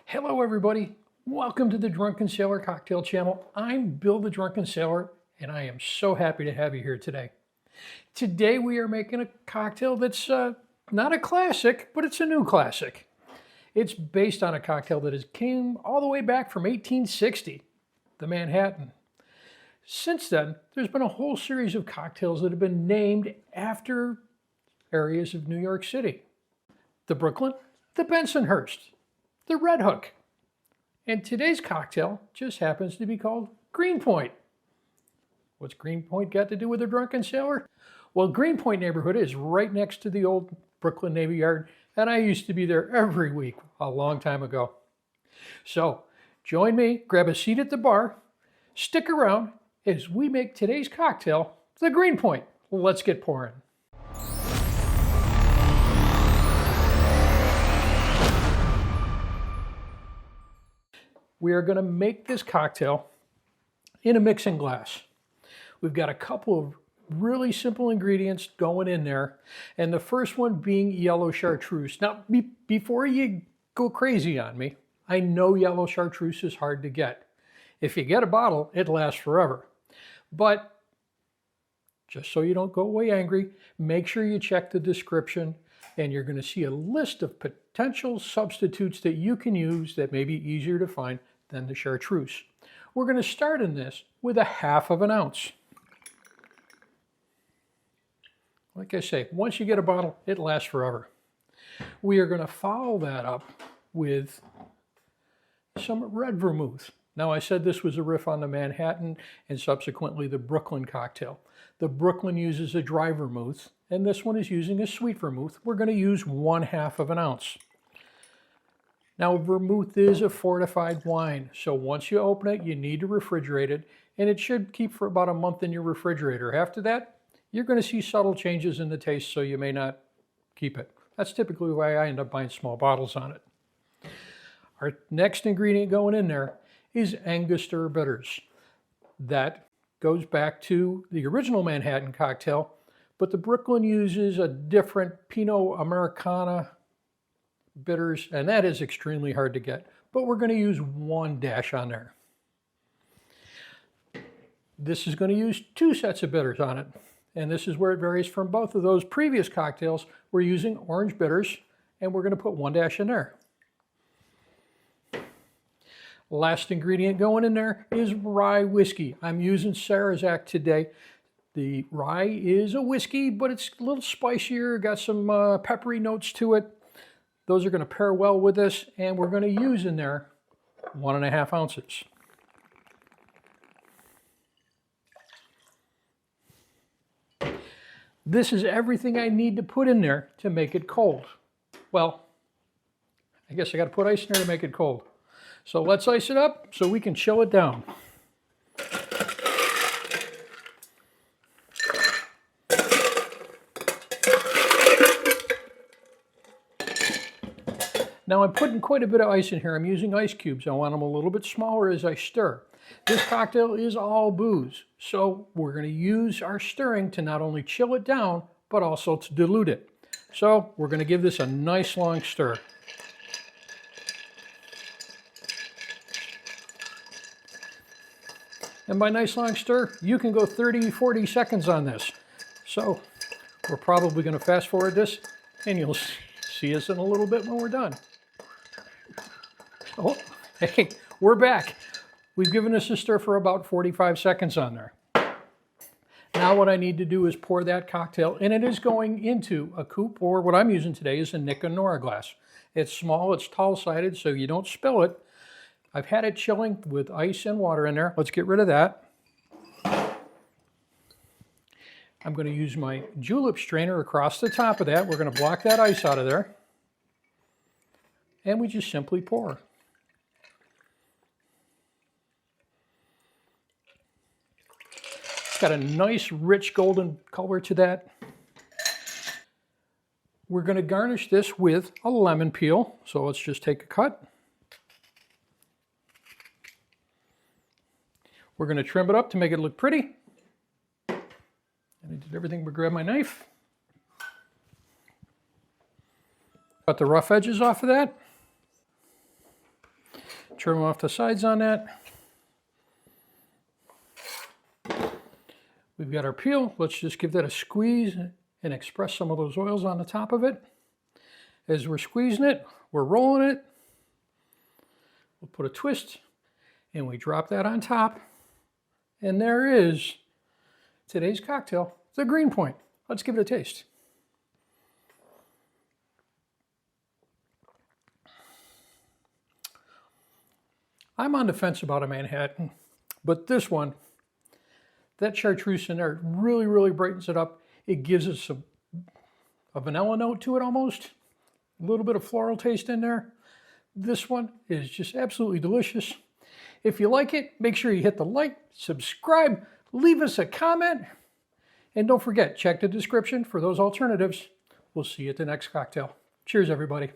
Hello everybody, welcome to the Drunken Sailor Cocktail Channel. I'm Bill the Drunken Sailor and I am so happy to have you here today. Today we are making a cocktail that's not a classic, but it's a new classic. It's based on a cocktail that came all the way back from 1860, the Manhattan. Since then, there's been a whole series of cocktails that have been named after areas of New York City. The Brooklyn, the Bensonhurst, the Red Hook. And today's cocktail just happens to be called Greenpoint. What's Greenpoint got to do with the Drunken Sailor? Well, Greenpoint neighborhood is right next to the old Brooklyn Navy Yard, and I used to be there every week a long time ago. So join me, grab a seat at the bar, stick around as we make today's cocktail, the Greenpoint. Let's get pouring. We are going to make this cocktail in a mixing glass. We've got a couple of really simple ingredients going in there, and the first one being Yellow Chartreuse. Now, before you go crazy on me, I know Yellow Chartreuse is hard to get. If you get a bottle, it lasts forever. But just so you don't go away angry, make sure you check the description, and you're going to see a list of potential substitutes that you can use that may be easier to find than the chartreuse. We're going to start in this with 1/2 ounce. Like I say, once you get a bottle, it lasts forever. We are going to follow that up with some red vermouth. Now, I said this was a riff on the Manhattan and subsequently the Brooklyn cocktail. The Brooklyn uses a dry vermouth, and this one is using a sweet vermouth. We're going to use 1/2 ounce. Now, vermouth is a fortified wine, so once you open it, you need to refrigerate it, and it should keep for about a month in your refrigerator. After that, you're going to see subtle changes in the taste, so you may not keep it. That's typically why I end up buying small bottles on it. Our next ingredient going in there is Angostura bitters. That goes back to the original Manhattan cocktail, but the Brooklyn uses a different Pinot Americana bitters, and that is extremely hard to get, but we're going to use 1 dash on there. This is going to use 2 sets of bitters on it, and this is where it varies from both of those previous cocktails. We're using orange bitters, and we're going to put 1 dash in there. Last ingredient going in there is rye whiskey. I'm using Sarazac today. The rye is a whiskey, but it's a little spicier, got some peppery notes to it. Those are going to pair well with this, and we're going to use in there 1.5 ounces. This is everything I need to put in there to make it cold. Well, I guess I got to put ice in there to make it cold. So let's ice it up so we can chill it down. Now I'm putting quite a bit of ice in here. I'm using ice cubes. I want them a little bit smaller as I stir. This cocktail is all booze, so we're going to use our stirring to not only chill it down, but also to dilute it. So we're going to give this a nice long stir. And by nice long stir, you can go 30, 40 seconds on this. So we're probably going to fast forward this, and you'll see us in a little bit when we're done. Oh, hey, we're back. We've given this a stir for about 45 seconds on there. Now what I need to do is pour that cocktail, and it is going into a coupe, or what I'm using today is a Nick and Nora glass. It's small, it's tall-sided, so you don't spill it. I've had it chilling with ice and water in there. Let's get rid of that. I'm going to use my julep strainer across the top of that. We're going to block that ice out of there. And we just simply pour. It's got a nice, rich golden color to that. We're going to garnish this with a lemon peel. So let's just take a cut. We're going to trim it up to make it look pretty. And I did everything but grab my knife. Cut the rough edges off of that. Trim off the sides on that. We've got our peel. Let's just give that a squeeze and express some of those oils on the top of it. As we're squeezing it, we're rolling it. We'll put a twist and we drop that on top. And there is today's cocktail, the Greenpoint. Let's give it a taste. I'm on the fence about a Manhattan, but this one, that chartreuse in there really, really brightens it up. It gives us a vanilla note to it almost. A little bit of floral taste in there. This one is just absolutely delicious. If you like it, make sure you hit the like, subscribe, leave us a comment, and don't forget, check the description for those alternatives. We'll see you at the next cocktail. Cheers, everybody.